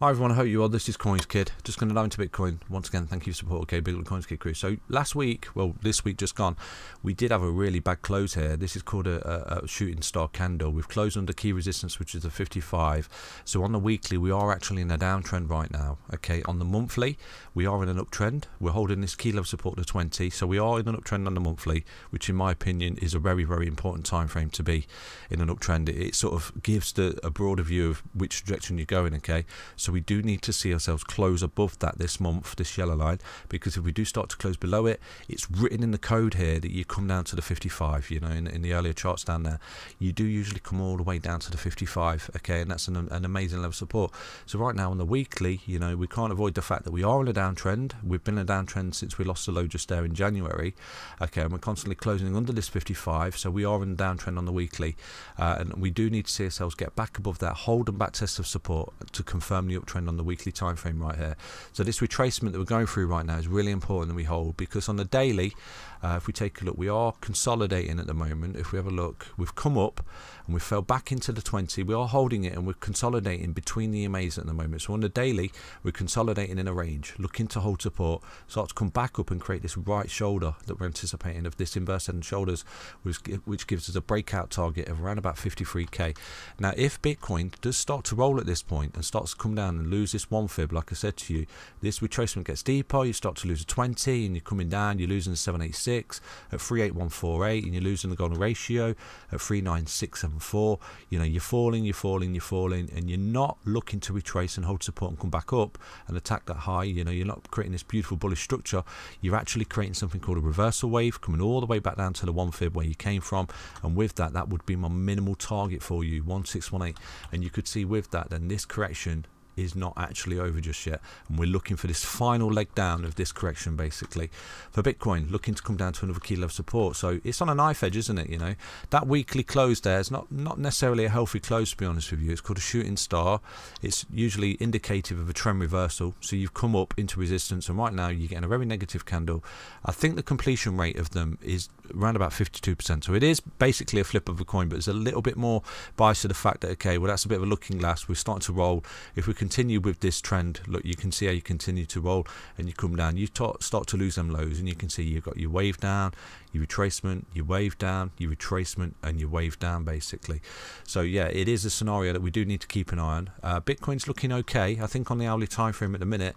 Hi everyone, I hope you are. This is CoinsKid. Just going to dive into Bitcoin. Once again, thank you for support. Okay, big CoinsKid crew. So last week, well, this week just gone, we did have a really bad close here. This is called a shooting star candle. We've closed under key resistance, which is the 55. So on the weekly, we are actually in a downtrend right now. Okay, on the monthly, we are in an uptrend. We're holding this key level support to 20. So we are in an uptrend on the monthly, which in my opinion is a very, very important time frame to be in an uptrend. It sort of gives a broader view of which direction you're going. Okay. So we do need to see ourselves close above that this month, this yellow line, because if we do start to close below it, it's written in the code here that you come down to the 55, you know, in the earlier charts down there. You do usually come all the way down to the 55, okay, and that's an amazing level of support. So right now on the weekly, you know, we can't avoid the fact that we are in a downtrend. We've been in a downtrend since we lost the low just there in January, okay, and we're constantly closing under this 55, so we are in a downtrend on the weekly, and we do need to see ourselves get back above that hold and back test of support to confirm the uptrend on the weekly time frame right here. So this retracement that we're going through right now is really important that we hold, because on the daily, if we take a look, we are consolidating at the moment. If we have a look, we've come up and we fell back into the 20. We are holding it and we're consolidating between the EMAs at the moment. So on the daily, we're consolidating in a range, looking to hold support, start to come back up and create this right shoulder that we're anticipating of this inverse head and shoulders, which gives us a breakout target of around about 53k. Now if Bitcoin does start to roll at this point and starts to come down and lose this one fib, like I said to you, this retracement gets deeper, you start to lose a 20 and you're coming down, you're losing the 786 at 38148, and you're losing the golden ratio at 39674. You know, you're falling, and you're not looking to retrace and hold support and come back up and attack that high. You know, you're not creating this beautiful bullish structure. You're actually creating something called a reversal wave, coming all the way back down to the one fib where you came from, and with that, that would be my minimal target for you, 1618. And you could see with that, then this correction is not actually over just yet, and we're looking for this final leg down of this correction basically for Bitcoin, looking to come down to another key level support. So it's on a knife edge, isn't it? You know, that weekly close there is not necessarily a healthy close, to be honest with you. It's called a shooting star. It's usually indicative of a trend reversal. So you've come up into resistance, and right now you're getting a very negative candle. I think the completion rate of them is around about 52%. So it is basically a flip of a coin, but there's a little bit more bias to the fact that, okay, well, that's a bit of a looking glass. We're starting to roll. If we continue with this trend, look, you can see how you continue to roll and you come down, you start to lose them lows, and you can see you've got your wave down, your retracement, your wave down, your retracement, and your wave down basically. So yeah, it is a scenario that we do need to keep an eye on. Bitcoin's looking okay. I think on the hourly time frame at the minute,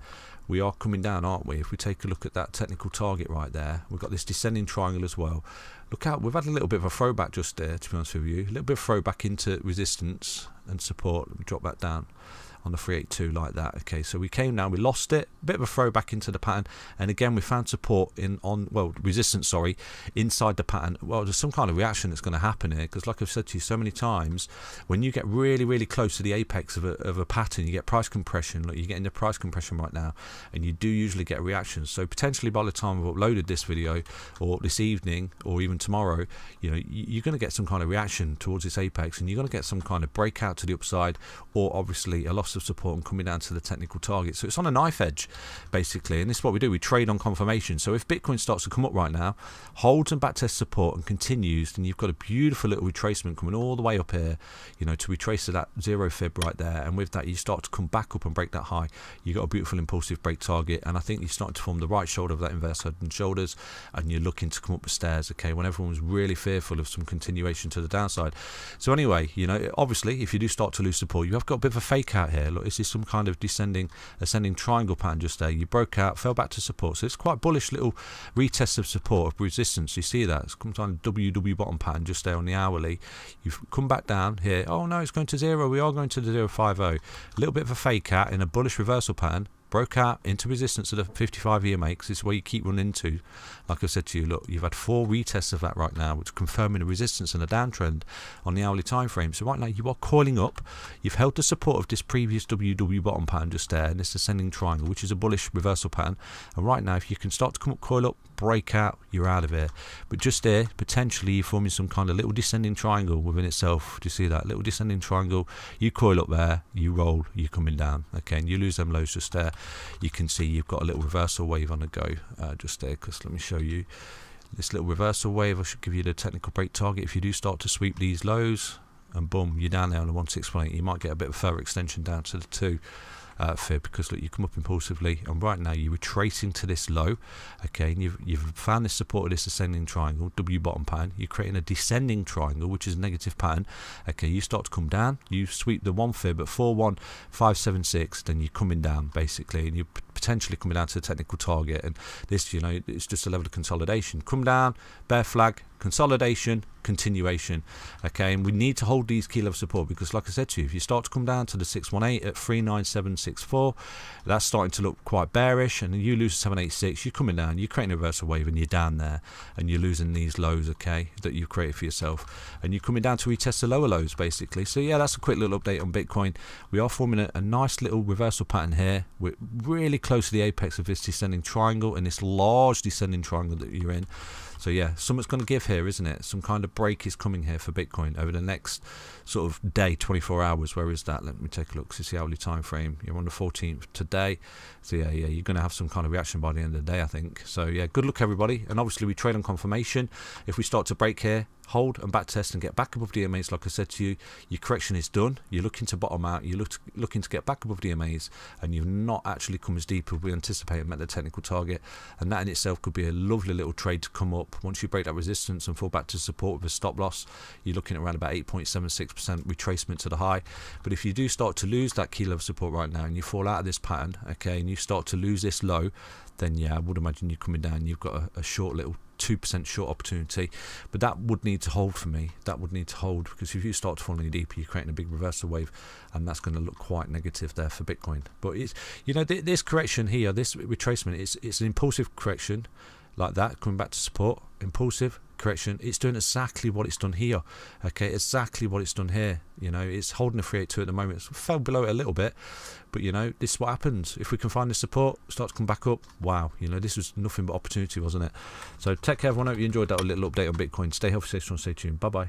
we are coming down, aren't we? If we take a look at that technical target right there, we've got this descending triangle as well. Look out, we've had a little bit of a throwback just there, to be honest with you. A little bit of throwback into resistance and support. Let me drop that down on the 382 like that. Okay, so we came down, we lost it, a bit of a throwback into the pattern, and again we found support resistance, sorry, inside the pattern. Well, there's some kind of reaction that's going to happen here, because like I've said to you so many times, when you get really close to the apex of a pattern, you get price compression. Look, you're getting the price compression right now, and you do usually get reactions. So potentially by the time I've uploaded this video, or this evening, or even tomorrow, you know, you're going to get some kind of reaction towards this apex, and you're going to get some kind of breakout to the upside, or obviously a loss of support and coming down to the technical target. So it's on a knife edge basically, and this is what we do. We trade on confirmation. So if Bitcoin starts to come up right now, holds and backtest support and continues, then you've got a beautiful little retracement coming all the way up here, you know, to retrace to that zero fib right there, and with that you start to come back up and break that high. You got a beautiful impulsive break target, and I think you're starting to form the right shoulder of that inverse head and shoulders, and you're looking to come up the stairs, okay, when everyone was really fearful of some continuation to the downside. So anyway, you know, obviously if you do start to lose support, you have got a bit of a fake out here. Look, this is some kind of ascending triangle pattern just there. You broke out, fell back to support, so it's quite bullish little retest of support, of resistance. You see that it's come down WW bottom pattern just there on the hourly. You've come back down here. Oh no, it's going to zero. We are going to the 050. A little bit of a fake out in a bullish reversal pattern, broke out into resistance at the 55 EMA, because this is where you keep running into. Like I said to you, look, you've had 4 retests of that right now, which is confirming a resistance and a downtrend on the hourly time frame. So right now you are coiling up. You've held the support of this previous WW bottom pattern just there, and this ascending triangle, which is a bullish reversal pattern. And right now, if you can start to come up, coil up, break out, you're out of here. But just there, potentially you're forming some kind of little descending triangle within itself. Do you see that little descending triangle? You coil up there, you roll, you're coming down, okay, and you lose them lows just there. You can see you've got a little reversal wave on the go just there, because let me show you this little reversal wave. I should give you the technical break target. If you do start to sweep these lows, and boom, you're down there on the 1618, you might get a bit of further extension down to the 2. fib, because look, you come up impulsively, and right now you're retracing to this low, okay, and you've found this support of this ascending triangle, W bottom pattern. You're creating a descending triangle, which is a negative pattern. Okay, you start to come down, you sweep the one fib at 41576, then you're coming down basically, and you're potentially coming down to the technical target. And this, you know, it's just a level of consolidation. Come down, bear flag, consolidation, continuation. Okay, and we need to hold these key level support, because like I said to you, if you start to come down to the 618 at 39764, that's starting to look quite bearish, and then you lose 786, you're coming down, you're creating a reversal wave, and you're down there, and you're losing these lows, okay, that you've created for yourself, and you're coming down to retest the lower lows basically. So yeah, that's a quick little update on Bitcoin. We are forming a nice little reversal pattern here. We're really close to the apex of this descending triangle and this large descending triangle that you're in. So yeah, something's going to give here, isn't it? Some kind of break is coming here for Bitcoin over the next sort of day, 24 hours. Where is that? Let me take a look. This is the hourly time frame. You're on the 14th today. So yeah, you're going to have some kind of reaction by the end of the day, I think. So yeah, good luck everybody. And obviously we trade on confirmation. If we start to break here, hold and back test and get back above the EMAs, like I said to you, your correction is done. You're looking to bottom out, you're looking to get back above the EMAs, and you've not actually come as deep as we anticipated and met the technical target. And that in itself could be a lovely little trade to come up. Once you break that resistance and fall back to support with a stop loss, you're looking at around about 8.76% retracement to the high. But if you do start to lose that key level support right now, and you fall out of this pattern, okay, and you start to lose this low, then yeah, I would imagine you're coming down. You've got a short little 2% short opportunity, but that would need to hold for me. That would need to hold, because if you start to fall any deeper, you're creating a big reversal wave, and that's going to look quite negative there for Bitcoin. But it's, you know, this correction here, this retracement, it's an impulsive correction like that, coming back to support, impulsive correction. It's doing exactly what it's done here, okay, exactly what it's done here. You know, it's holding a 382 at the moment. It fell below it a little bit, but you know, this is what happens if we can find the support, start to come back up. Wow, you know, this was nothing but opportunity, wasn't it? So take care everyone. I hope you enjoyed that little update on Bitcoin. Stay healthy, stay strong, stay tuned. Bye bye.